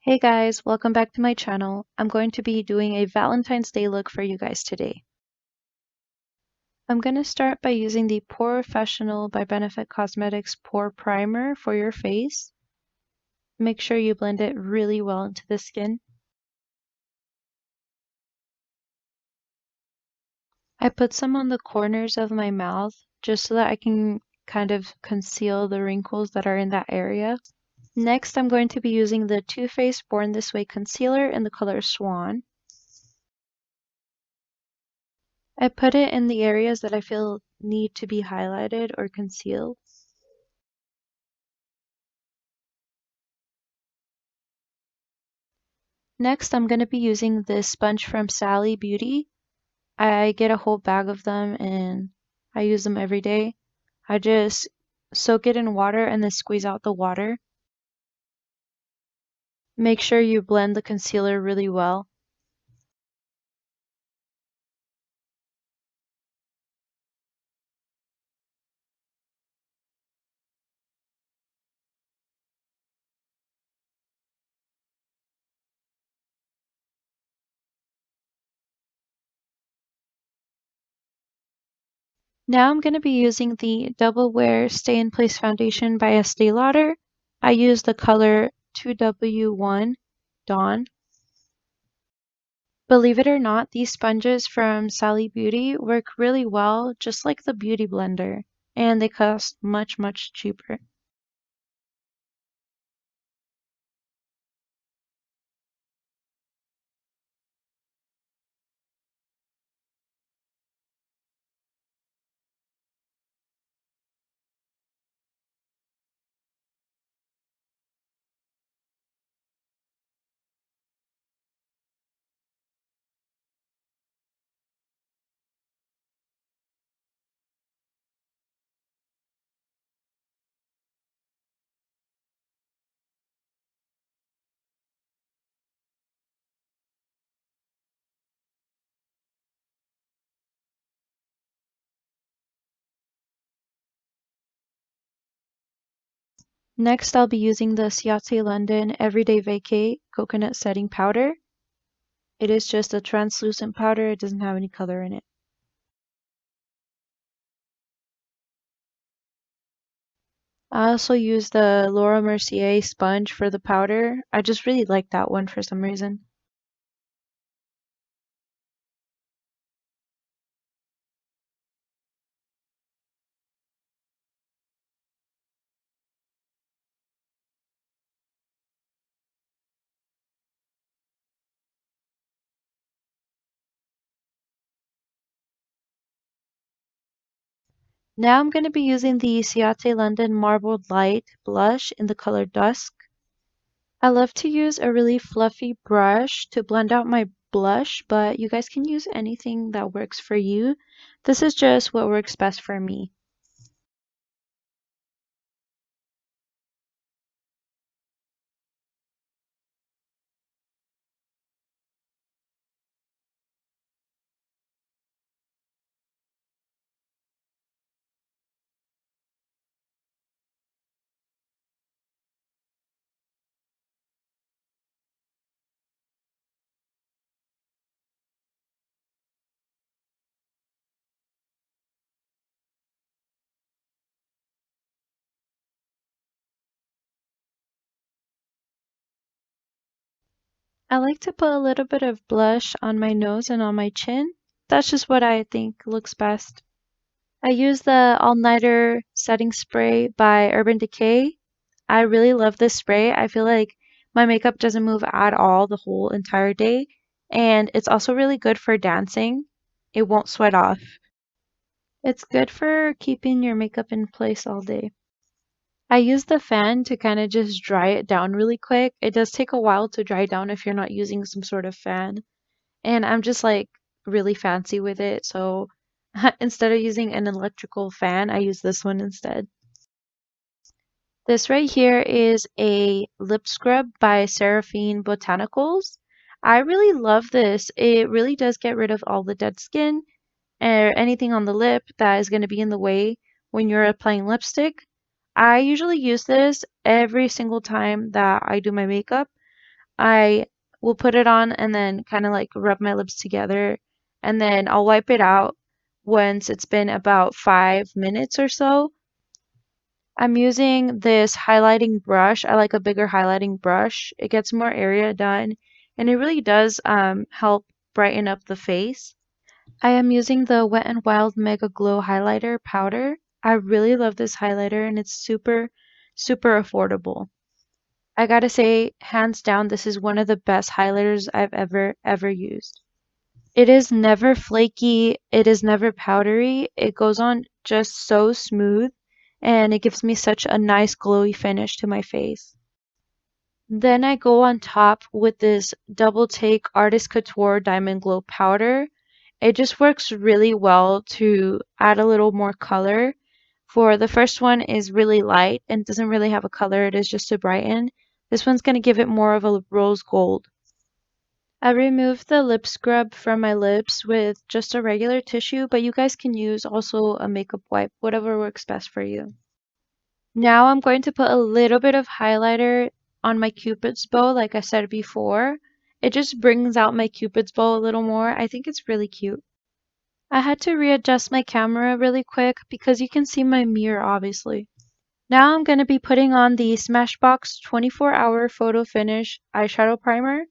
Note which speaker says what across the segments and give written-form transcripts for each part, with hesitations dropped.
Speaker 1: Hey guys, welcome back to my channel. I'm going to be doing a Valentine's Day look for you guys today. I'm going to start by using the Professional by Benefit Cosmetics Pore Primer for your face. Make sure you blend it really well into the skin. I put some on the corners of my mouth just so that I can kind of conceal the wrinkles that are in that area. Next, I'm going to be using the Too Faced Born This Way concealer in the color Swan. I put it in the areas that I feel need to be highlighted or concealed. Next, I'm going to be using this sponge from Sally Beauty. I get a whole bag of them and I use them every day. I just soak it in water and then squeeze out the water. Make sure you blend the concealer really well. Now I'm going to be using the Double Wear Stay in Place Foundation by Estee Lauder. I use the color 2W1 Dawn. Believe it or not, these sponges from Sally Beauty work really well, just like the Beauty Blender, and they cost much cheaper. Next, I'll be using the Ciate London Everyday Vacay Coconut Setting Powder. It is just a translucent powder, it doesn't have any color in it. I also use the Laura Mercier sponge for the powder. I just really like that one for some reason. Now I'm going to be using the Ciate London Marbled Light blush in the color Dusk. I love to use a really fluffy brush to blend out my blush, but you guys can use anything that works for you. This is just what works best for me. I like to put a little bit of blush on my nose and on my chin. That's just what I think looks best. I use the All Nighter Setting Spray by Urban Decay. I really love this spray. I feel like my makeup doesn't move at all the whole entire day. And it's also really good for dancing. It won't sweat off. It's good for keeping your makeup in place all day. I use the fan to kind of just dry it down really quick. It does take a while to dry down if you're not using some sort of fan. And I'm just like really fancy with it. So instead of using an electrical fan, I use this one instead. This right here is a lip scrub by Seraphine Botanicals. I really love this. It really does get rid of all the dead skin or anything on the lip that is going to be in the way when you're applying lipstick. I usually use this every single time that I do my makeup. I will put it on and then kind of like rub my lips together, and then I'll wipe it out once it's been about 5 minutes or so. I'm using this highlighting brush. I like a bigger highlighting brush. It gets more area done, and it really does help brighten up the face. I am using the Wet n Wild Mega Glow Highlighter Powder. I really love this highlighter, and it's super, super affordable. I gotta say, hands down, this is one of the best highlighters I've ever used. It is never flaky, it is never powdery, it goes on just so smooth, and it gives me such a nice glowy finish to my face. Then I go on top with this Double Take Artist Couture Diamond Glow Powder. It just works really well to add a little more color. For the first one is really light and doesn't really have a color, it is just to brighten. This one's going to give it more of a rose gold. I removed the lip scrub from my lips with just a regular tissue, but you guys can use also a makeup wipe, whatever works best for you. Now I'm going to put a little bit of highlighter on my cupid's bow, like I said before. It just brings out my cupid's bow a little more. I think it's really cute. I had to readjust my camera really quick because you can see my mirror obviously. Now I'm going to be putting on the Smashbox 24-Hour Photo Finish Eyeshadow Primer.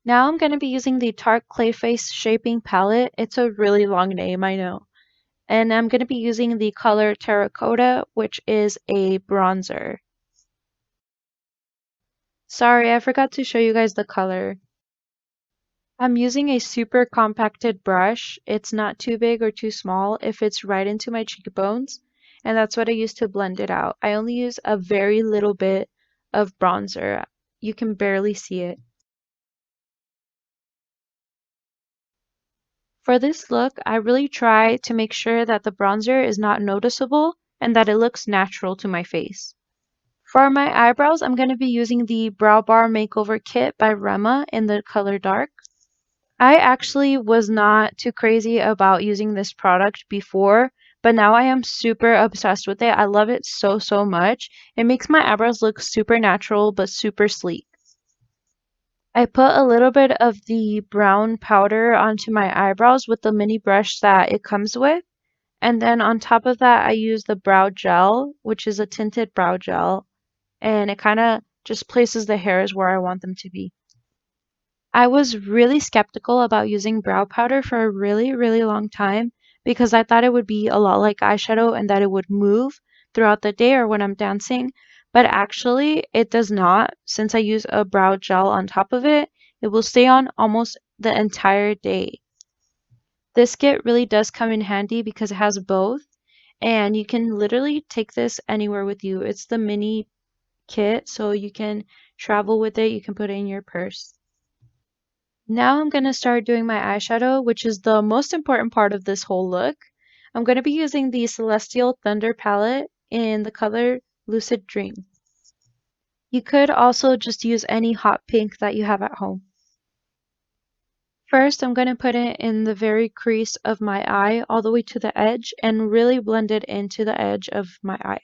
Speaker 1: Now I'm going to be using the Tarte Clayface Shaping Palette. It's a really long name, I know. And I'm going to be using the color Terracotta, which is a bronzer. Sorry, I forgot to show you guys the color. I'm using a super compacted brush. It's not too big or too small. It fits right into my cheekbones, and that's what I use to blend it out. I only use a very little bit of bronzer. You can barely see it. For this look, I really try to make sure that the bronzer is not noticeable and that it looks natural to my face. For my eyebrows, I'm going to be using the Brow Bar Makeover Kit by Rema in the color Dark. I actually was not too crazy about using this product before, but now I am super obsessed with it. I love it so, so much. It makes my eyebrows look super natural but super sleek. I put a little bit of the brown powder onto my eyebrows with the mini brush that it comes with. And then on top of that, I use the brow gel, which is a tinted brow gel. And it kind of just places the hairs where I want them to be. I was really skeptical about using brow powder for a really, really long time because I thought it would be a lot like eyeshadow and that it would move throughout the day or when I'm dancing. But actually, it does not. Since I use a brow gel on top of it, it will stay on almost the entire day. This kit really does come in handy because it has both, and you can literally take this anywhere with you. It's the mini kit, so you can travel with it. You can put it in your purse. Now I'm going to start doing my eyeshadow, which is the most important part of this whole look. I'm going to be using the Celestial Thunder palette in the color Lucid Dream. You could also just use any hot pink that you have at home. First, I'm going to put it in the very crease of my eye all the way to the edge and really blend it into the edge of my eye.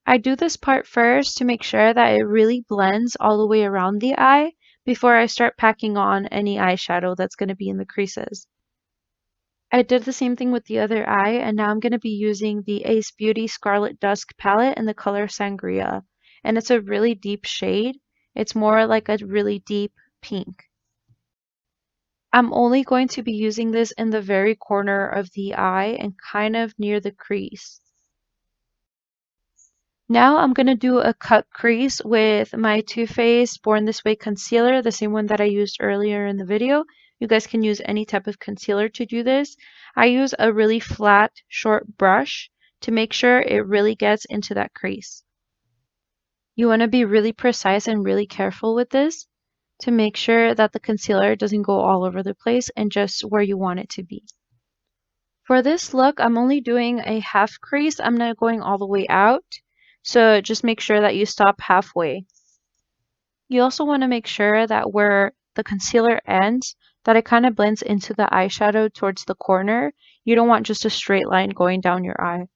Speaker 1: I do this part first to make sure that it really blends all the way around the eye before I start packing on any eyeshadow that's going to be in the creases. I did the same thing with the other eye, and now I'm going to be using the Ace Beauty Scarlet Dusk palette in the color Sangria. And it's a really deep shade. It's more like a really deep pink. I'm only going to be using this in the very corner of the eye and kind of near the crease. Now I'm going to do a cut crease with my Too Faced Born This Way concealer, the same one that I used earlier in the video. You guys can use any type of concealer to do this. I use a really flat, short brush to make sure it really gets into that crease. You want to be really precise and really careful with this to make sure that the concealer doesn't go all over the place and just where you want it to be. For this look, I'm only doing a half crease. I'm not going all the way out. So just make sure that you stop halfway. You also want to make sure that where the concealer ends, that it kind of blends into the eyeshadow towards the corner. You don't want just a straight line going down your eye.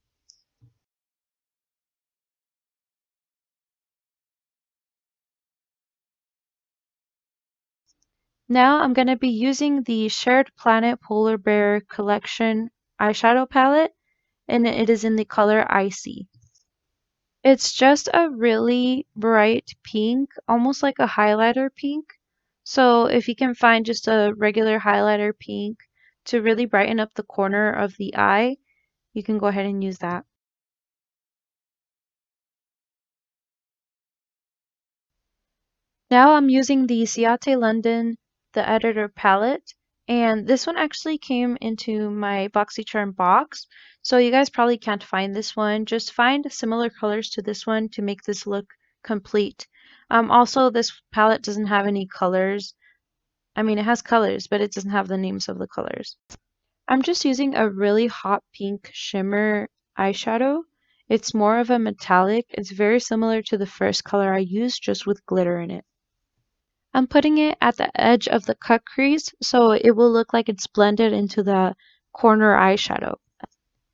Speaker 1: Now I'm going to be using the Shared Planet Polar Bear Collection eyeshadow palette, and it is in the color Icy. It's just a really bright pink, almost like a highlighter pink. So if you can find just a regular highlighter pink to really brighten up the corner of the eye, you can go ahead and use that. Now I'm using the Ciate London, the editor palette, and this one actually came into my BOXYCHARM box, so you guys probably can't find this one. Just find similar colors to this one to make this look complete. Also, this palette doesn't have any colors. I mean, it has colors, but it doesn't have the names of the colors. I'm just using a really hot pink shimmer eyeshadow. It's more of a metallic. It's very similar to the first color I used, just with glitter in it. I'm putting it at the edge of the cut crease so it will look like it's blended into the corner eyeshadow.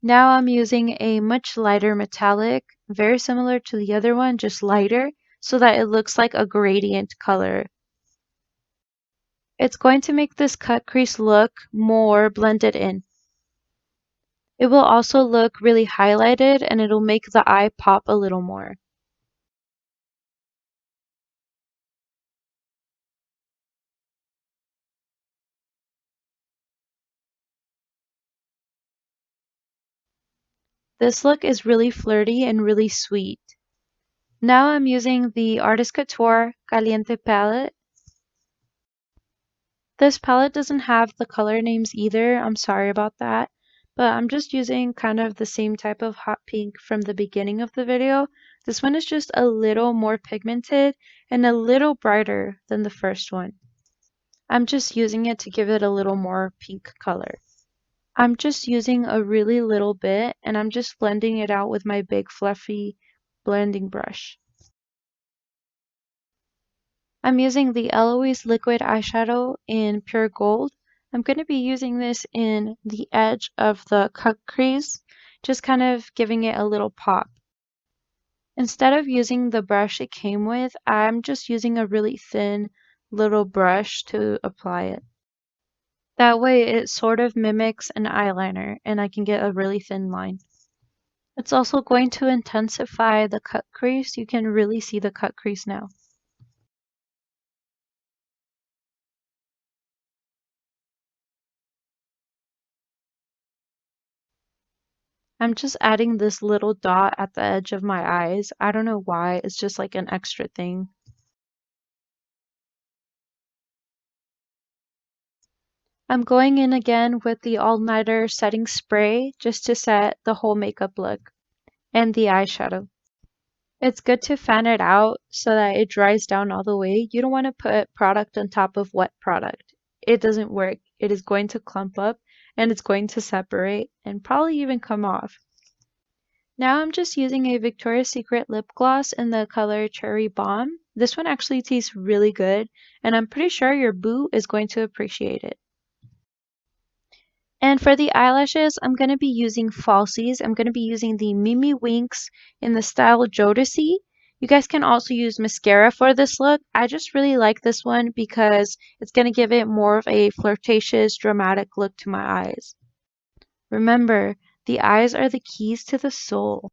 Speaker 1: Now I'm using a much lighter metallic, very similar to the other one, just lighter, so that it looks like a gradient color. It's going to make this cut crease look more blended in. It will also look really highlighted and it'll make the eye pop a little more. This look is really flirty and really sweet. Now I'm using the Artist Couture Caliente palette. This palette doesn't have the color names either, I'm sorry about that, but I'm just using kind of the same type of hot pink from the beginning of the video. This one is just a little more pigmented and a little brighter than the first one. I'm just using it to give it a little more pink color. I'm just using a really little bit and I'm just blending it out with my big fluffy blending brush. I'm using the Eloise liquid eyeshadow in pure gold. I'm going to be using this in the edge of the cut crease, just kind of giving it a little pop. Instead of using the brush it came with, I'm just using a really thin little brush to apply it. That way it sort of mimics an eyeliner and I can get a really thin line. It's also going to intensify the cut crease. You can really see the cut crease now. I'm just adding this little dot at the edge of my eyes. I don't know why, it's just like an extra thing. I'm going in again with the all-nighter setting spray just to set the whole makeup look and the eyeshadow. It's good to fan it out so that it dries down all the way. You don't want to put product on top of wet product. It doesn't work. It is going to clump up and it's going to separate and probably even come off. Now I'm just using a Victoria's Secret lip gloss in the color Cherry Bomb. This one actually tastes really good, and I'm pretty sure your boo is going to appreciate it. And for the eyelashes, I'm going to be using falsies. I'm going to be using the Mimi Winks in the style Jodeci. You guys can also use mascara for this look. I just really like this one because it's going to give it more of a flirtatious, dramatic look to my eyes. Remember, the eyes are the keys to the soul.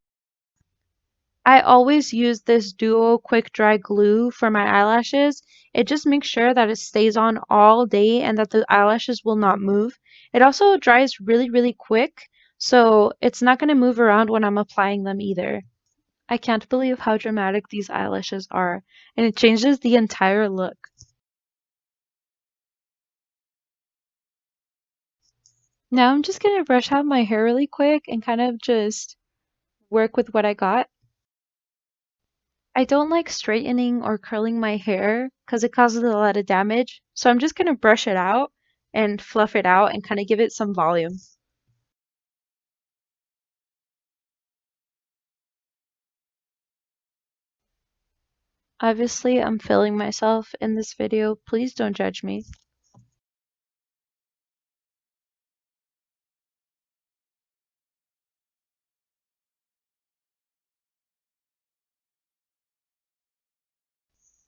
Speaker 1: I always use this Duo Quick Dry Glue for my eyelashes. It just makes sure that it stays on all day and that the eyelashes will not move. It also dries really, really quick, so it's not going to move around when I'm applying them either. I can't believe how dramatic these eyelashes are, and it changes the entire look. Now I'm just going to brush out my hair really quick and kind of just work with what I got. I don't like straightening or curling my hair because it causes a lot of damage. So I'm just going to brush it out and fluff it out and kind of give it some volume. Obviously, I'm filling myself in this video. Please don't judge me.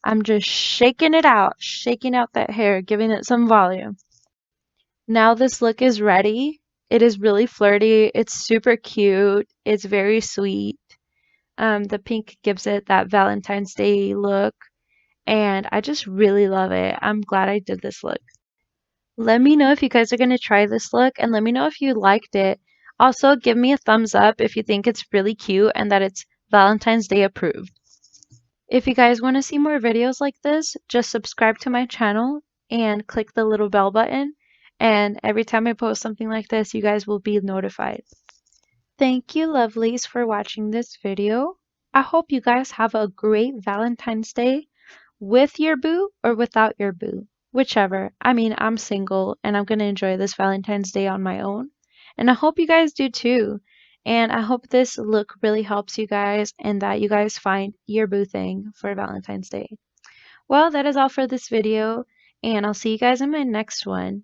Speaker 1: I'm just shaking it out, shaking out that hair, giving it some volume. Now this look is ready. It is really flirty. It's super cute. It's very sweet. The pink gives it that Valentine's Day look, and I just really love it. I'm glad I did this look. Let me know if you guys are going to try this look, and let me know if you liked it. Also, give me a thumbs up if you think it's really cute and that it's Valentine's Day approved. If you guys want to see more videos like this, just subscribe to my channel and click the little bell button. And every time I post something like this, you guys will be notified. Thank you, lovelies, for watching this video. I hope you guys have a great Valentine's Day with your boo or without your boo, whichever. I mean, I'm single and I'm going to enjoy this Valentine's Day on my own. And I hope you guys do too. And I hope this look really helps you guys and that you guys find your boo thing for Valentine's Day. Well, that is all for this video, and I'll see you guys in my next one.